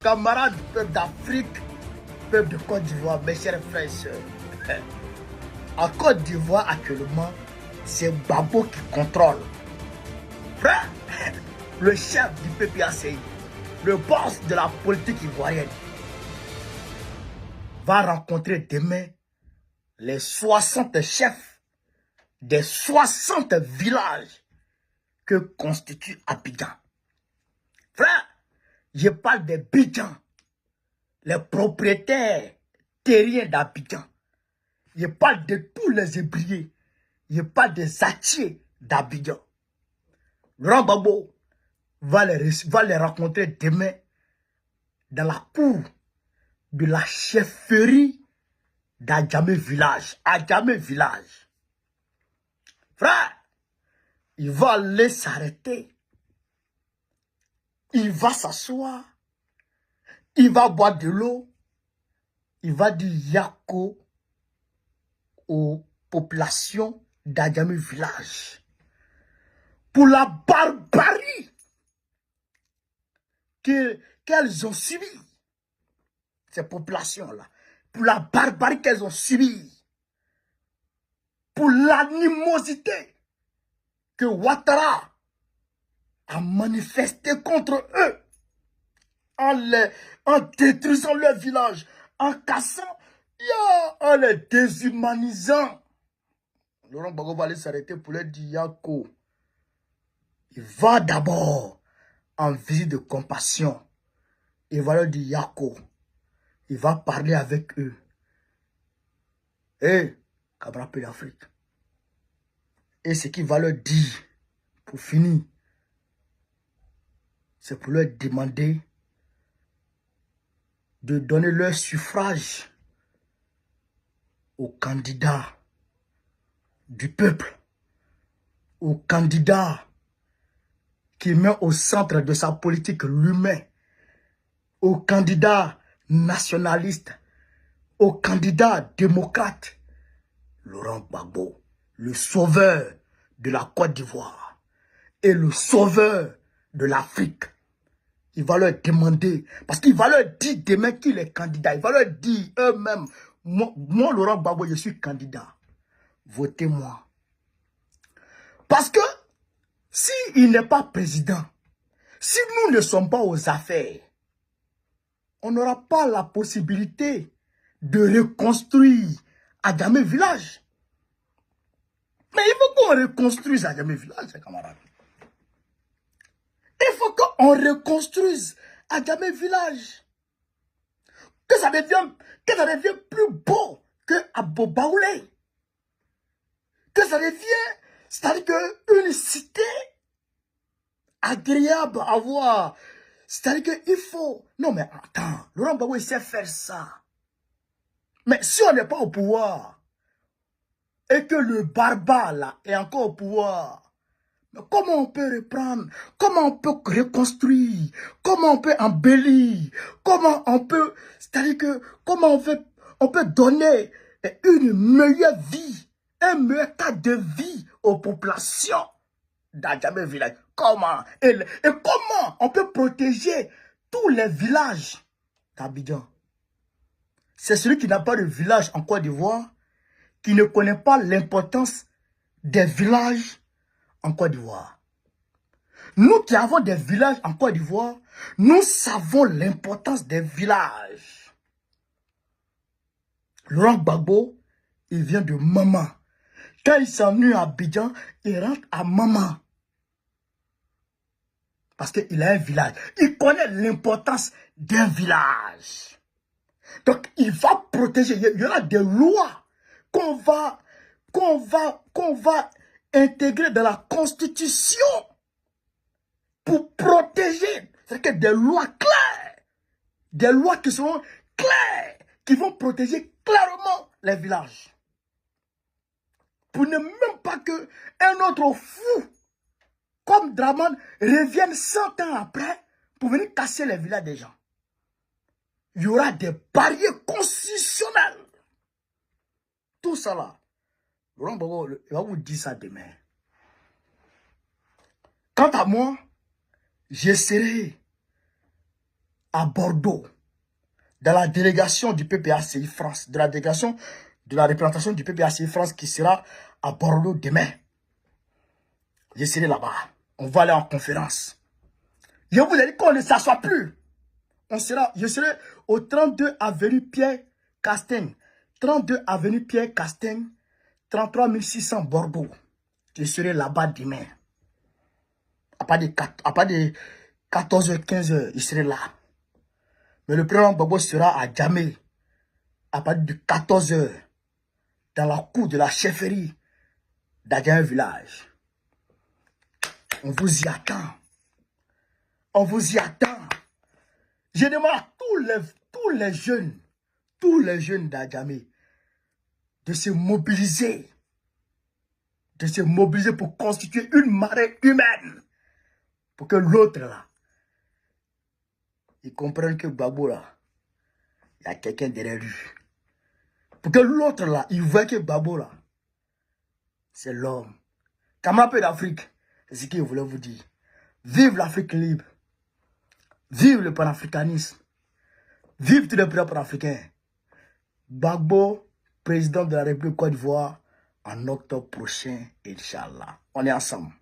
camarades, peuple d'Afrique, peuple de Côte d'Ivoire, mes chers frères et sœurs. En Côte d'Ivoire, actuellement, c'est Babo qui contrôle. Frère, le chef du PPACI, le boss de la politique ivoirienne, va rencontrer demain les 60 chefs des 60 villages que constitue Abidjan. Frère, je parle des Bidjan, les propriétaires terriens d'Abidjan. Je parle de tous les ébriers. Je parle des Atiers d'Abidjan. Laurent Gbagbo va les rencontrer demain dans la cour de la chefferie d'Adjamé Village. Adjamé Village. Frère, il va aller s'arrêter. Il va s'asseoir. Il va boire de l'eau. Il va dire Yako aux populations d'Adjamé Village. Pour la barbarie qu'elles ont subie, ces populations-là, pour la barbarie qu'elles ont subie, pour l'animosité que Ouattara a manifesté contre eux, en détruisant leur village, en cassant, en les déshumanisant. Laurent Gbagbo va aller s'arrêter pour leur dire Yako. Il va d'abord en visite de compassion. Il va leur dire Yako. Il va parler avec eux. Hé, camarades d'Afrique. Et ce qu'il va leur dire, pour finir, c'est pour leur demander de donner leur suffrage aux candidats du peuple, aux candidats qui met au centre de sa politique l'humain, aux candidats nationalistes, aux candidats démocrates. Laurent Gbagbo, le sauveur de la Côte d'Ivoire et le sauveur de l'Afrique. Il va leur demander, parce qu'il va leur dire demain qu'il est candidat. Il va leur dire eux-mêmes, moi Laurent Gbagbo, je suis candidat. Votez-moi. Parce que s'il n'est pas président, si nous ne sommes pas aux affaires, on n'aura pas la possibilité de reconstruire Adjamé Village. Mais il faut qu'on reconstruise Adjamé Village, camarades. Il faut qu'on reconstruise Adjamé Village. Que ça devienne plus beau que Abobaoulé. Que ça devienne, c'est-à-dire qu'une cité agréable à voir. C'est-à-dire qu'il faut... Non mais attends, Laurent Gbagbo il sait faire ça. Mais si on n'est pas au pouvoir, et que le barbare là est encore au pouvoir, mais comment on peut reprendre? Comment on peut reconstruire? Comment on peut embellir? Comment on peut... C'est-à-dire que comment on peut donner une meilleure vie, un meilleur cadre de vie aux populations d'Adjamé Village? Comment? Et comment on peut protéger tous les villages d'Abidjan? C'est celui qui n'a pas de village en Côte d'Ivoire, qui ne connaît pas l'importance des villages en Côte d'Ivoire. Nous qui avons des villages en Côte d'Ivoire, nous savons l'importance des villages. Laurent Gbagbo, il vient de Maman. Quand il s'ennuie à Abidjan, il rentre à Maman. Parce qu'il a un village. Il connaît l'importance d'un village. Donc, il va protéger. Il y aura des lois qu'on va intégrer dans la Constitution pour protéger. C'est-à-dire des lois claires. Des lois qui seront claires, qui vont protéger clairement les villages. Pour ne même pas qu'un autre fou comme Draman revienne 100 ans après pour venir casser les villages des gens. Il y aura des barrières constitutionnelles. Tout ça là. Laurent Gbagbo, il va vous dire ça demain. Quant à moi, j'essaierai à Bordeaux, dans la délégation du PPACI France, de la délégation de la représentation du PPACI France qui sera à Bordeaux demain. Je serai là-bas. On va aller en conférence. Je vous ai dit qu'on ne s'assoit plus. Je serai au 32 avenue Pierre Castaing. 32 avenue Pierre Castaing, 33 600 Bordeaux. Je serai là-bas demain. À part de 14h, 15h, je serai là. Mais le président Gbagbo sera à Djamé à partir de 14h dans la cour de la chefferie d'Adjamé Village. On vous y attend. On vous y attend. Je demande à tous les jeunes d'Adjamé de se mobiliser pour constituer une marée humaine. Pour que l'autre là, il comprenne que Gbagbo là, il y a quelqu'un derrière lui. Pour que l'autre là, il voit que Gbagbo là, c'est l'homme. Camarades d'Afrique, c'est ce qu'il voulait vous dire. Vive l'Afrique libre. Vive le panafricanisme. Vive tous les peuples africains. Gbagbo, président de la République Côte d'Ivoire, en octobre prochain, Inch'Allah. On est ensemble.